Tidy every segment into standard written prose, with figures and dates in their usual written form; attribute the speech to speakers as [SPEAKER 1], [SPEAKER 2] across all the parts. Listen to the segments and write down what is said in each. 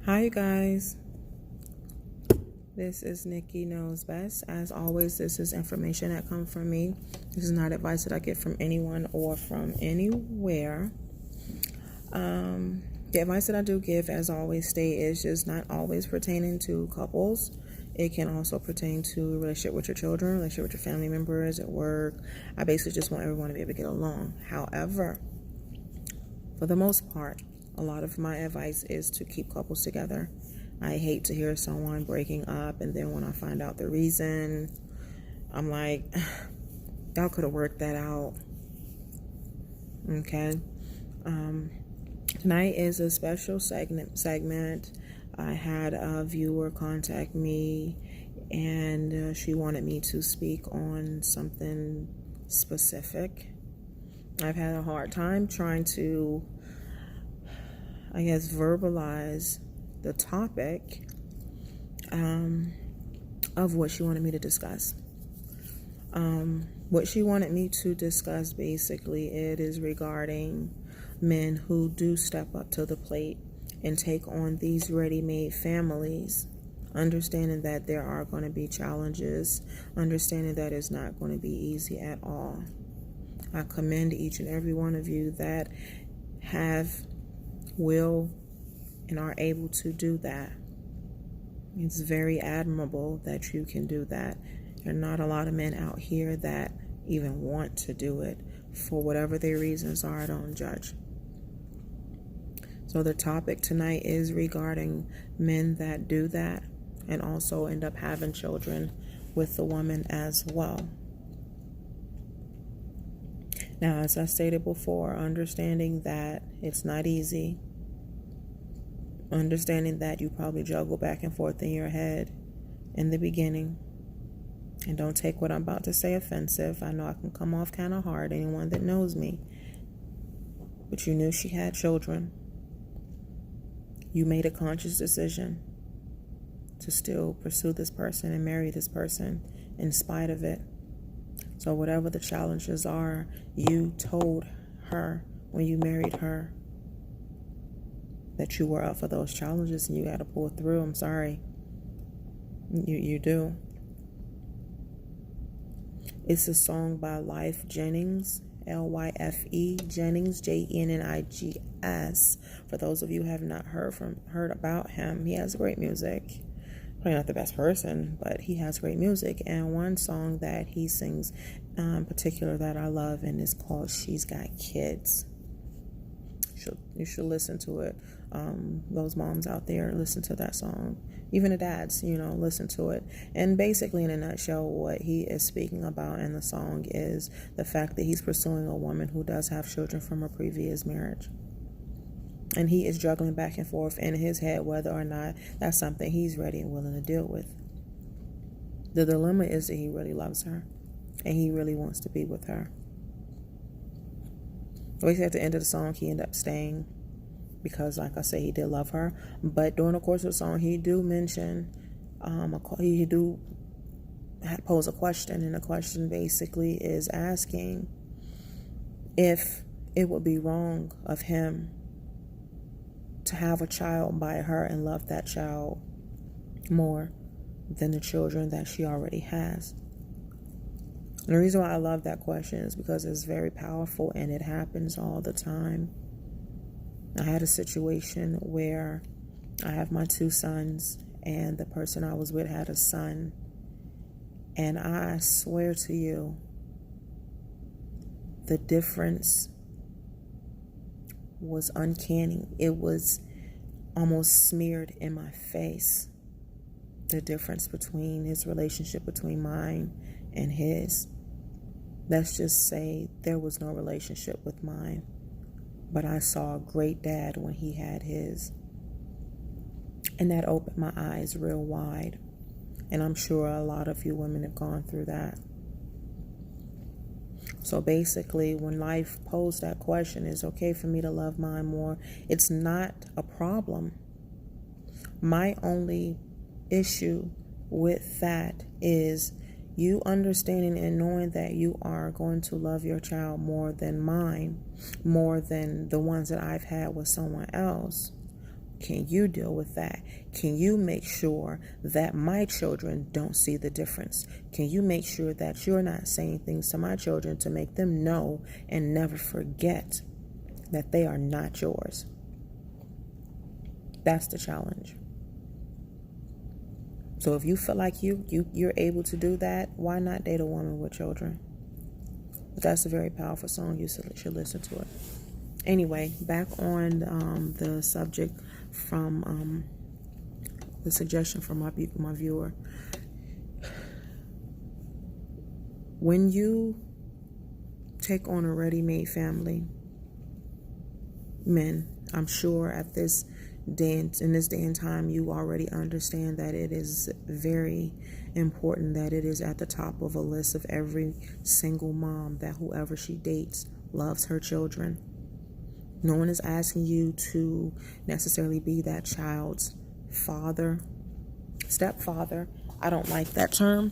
[SPEAKER 1] Hi, you guys. This is Nikki Knows Best. As always, this is information that comes from me. This is not advice that I get from anyone or from anywhere. The advice that I do give, as I always state, is just not always pertaining to couples. It can also pertain to a relationship with your children, relationship with your family members, at work. I basically just want everyone to be able to get along. However, for the most part, a lot of my advice is to keep couples together. I hate to hear someone breaking up, and then when I find out the reason, I'm like, y'all could have worked that out. Okay. Tonight is a special segment. I had a viewer contact me, and she wanted me to speak on something specific. I've had a hard time trying to, verbalize the topic of what she wanted me to discuss. What she wanted me to discuss, basically, it is regarding men who do step up to the plate and take on these ready-made families, understanding that there are going to be challenges, understanding that it's not going to be easy at all. I commend each and every one of you that will and are able to do that. It's very admirable that you can do that. There are not a lot of men out here that even want to do it. For whatever their reasons are, I don't judge. So the topic tonight is regarding men that do that and also end up having children with the woman as well. Now, as I stated before, understanding that it's not easy, understanding that you probably juggle back and forth in your head in the beginning. And don't take what I'm about to say offensive. I know I can come off kind of hard, anyone that knows me. But you knew she had children. You made a conscious decision to still pursue this person and marry this person in spite of it. So whatever the challenges are, you told her when you married her that you were up for those challenges and you got to pull through. I'm sorry. You do. It's a song by Lyfe Jennings, Lyfe Jennings, Jennings. For those of you who have not heard about him, he has great music. Probably not the best person, but he has great music. And one song that he sings in particular that I love, and it's called She's Got Kids. You should listen to it. Those moms out there, listen to that song. Even the dads, listen to it. And basically, in a nutshell, what he is speaking about in the song is the fact that he's pursuing a woman who does have children from a previous marriage. And he is juggling back and forth in his head whether or not that's something he's ready and willing to deal with. The dilemma is that he really loves her and he really wants to be with her. Basically, at the end of the song, he ended up staying because, like I said, he did love her. But during the course of the song, he do mention, he do pose a question, and the question basically is asking if it would be wrong of him to have a child by her and love that child more than the children that she already has. And the reason why I love that question is because it's very powerful and it happens all the time. I had a situation where I have my two sons and the person I was with had a son. And I swear to you, the difference was uncanny. It was almost smeared in my face. The difference between his relationship between mine and his. Let's just say there was no relationship with mine, but I saw a great dad when he had his. And that opened my eyes real wide. And I'm sure a lot of you women have gone through that. So basically, when life posed that question, is it okay for me to love mine more? It's not a problem. My only issue with that is you understanding and knowing that you are going to love your child more than mine, more than the ones that I've had with someone else. Can you deal with that? Can you make sure that my children don't see the difference? Can you make sure that you're not saying things to my children to make them know and never forget that they are not yours? That's the challenge. So if you feel like you're able to do that, why not date a woman with children? But that's a very powerful song. You should listen to it. Anyway, back on the subject from the suggestion from my viewer. When you take on a ready-made family, men, I'm sure in this day and time, you already understand that it is very important that it is at the top of a list of every single mom that whoever she dates loves her children. No one is asking you to necessarily be that child's father, stepfather. I don't like that term,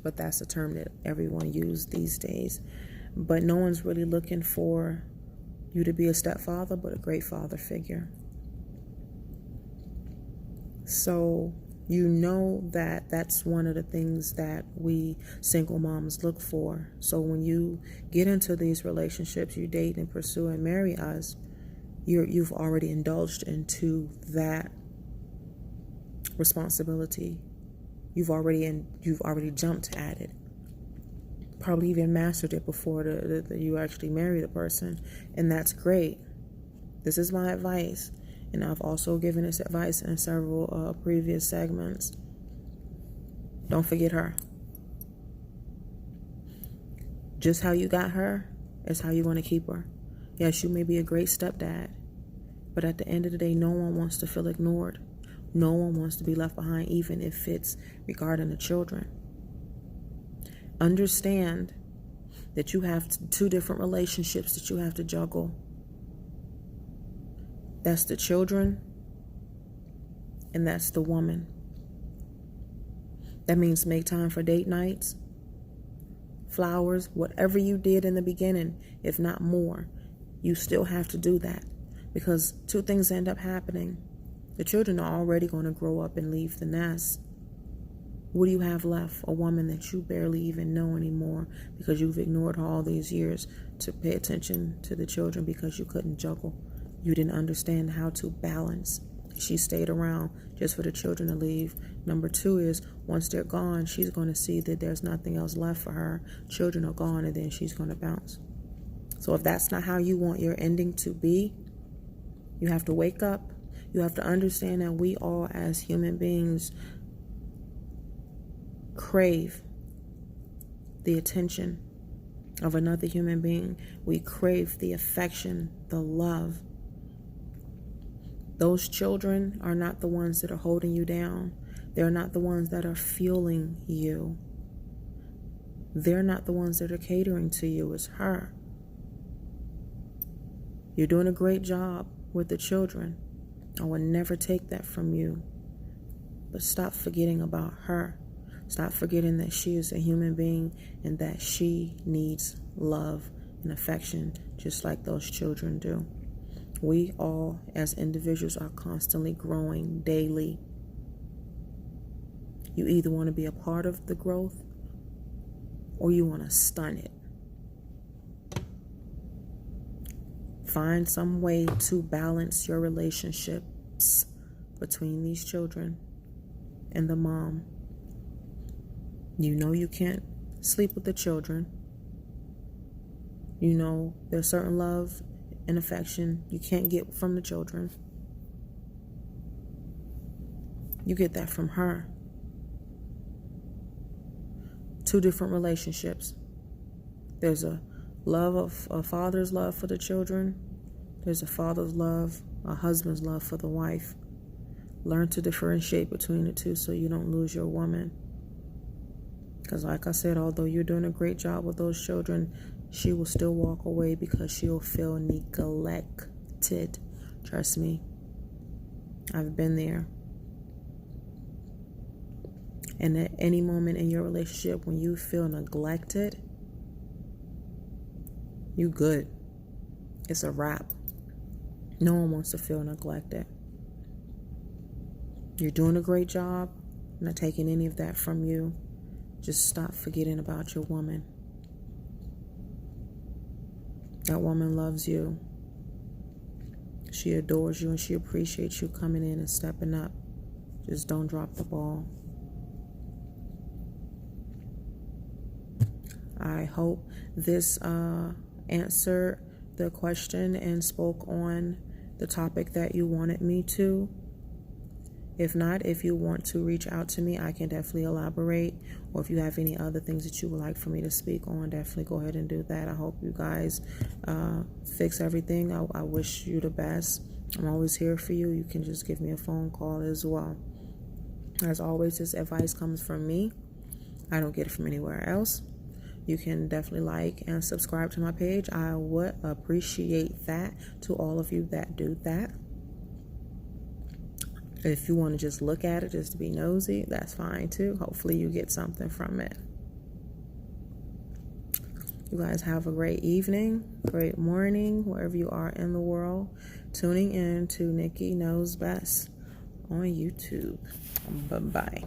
[SPEAKER 1] but that's a term that everyone uses these days. But no one's really looking for you to be a stepfather, but a great father figure. So you know that that's one of the things that we single moms look for. So when you get into these relationships, you date and pursue and marry us, you've already indulged into that responsibility. You've already jumped at it. Probably even mastered it before you actually marry the person, and that's great. This is my advice. And I've also given this advice in several previous segments. Don't forget her. Just how you got her is how you want to keep her. Yes, you may be a great stepdad, but at the end of the day, no one wants to feel ignored. No one wants to be left behind, even if it's regarding the children. Understand that you have two different relationships that you have to juggle. That's the children, and that's the woman. That means make time for date nights, flowers, whatever you did in the beginning, if not more. You still have to do that, because two things end up happening. The children are already going to grow up and leave the nest. What do you have left? A woman that you barely even know anymore because you've ignored her all these years to pay attention to the children because you couldn't juggle. You didn't understand how to balance. She stayed around just for the children to leave. Number two is, once they're gone, she's going to see that there's nothing else left for her. Children are gone, and then she's going to bounce. So if that's not how you want your ending to be, you have to wake up. You have to understand that we all, as human beings, crave the attention of another human being. We crave the affection, the love. Those children are not the ones that are holding you down. They're not the ones that are fueling you. They're not the ones that are catering to you. It's her. You're doing a great job with the children. I will never take that from you. But stop forgetting about her. Stop forgetting that she is a human being and that she needs love and affection just like those children do. We all, as individuals, are constantly growing daily. You either want to be a part of the growth or you want to stun it. Find some way to balance your relationships between these children and the mom. You know you can't sleep with the children. You know there's certain love and affection you can't get from the children. You get that from her. Two different relationships. There's a father's love for the children. There's a father's love, a husband's love for the wife. Learn to differentiate between the two so you don't lose your woman. Because like I said, although you're doing a great job with those children, she will still walk away because she'll feel neglected. Trust me. I've been there. And at any moment in your relationship when you feel neglected, you good. It's a wrap. No one wants to feel neglected. You're doing a great job. I'm not taking any of that from you. Just stop forgetting about your woman. That woman loves you. She adores you and she appreciates you coming in and stepping up. Just don't drop the ball. I hope this answered the question and spoke on the topic that you wanted me to. If not, if you want to reach out to me, I can definitely elaborate. Or if you have any other things that you would like for me to speak on, definitely go ahead and do that. I hope you guys fix everything. I wish you the best. I'm always here for you. You can just give me a phone call as well. As always, this advice comes from me. I don't get it from anywhere else. You can definitely like and subscribe to my page. I would appreciate that, to all of you that do that. If you want to just look at it just to be nosy, that's fine too. Hopefully you get something from it. You guys have a great evening, great morning, wherever you are in the world. Tuning in to Nikki Knows Best on YouTube. Bye-bye.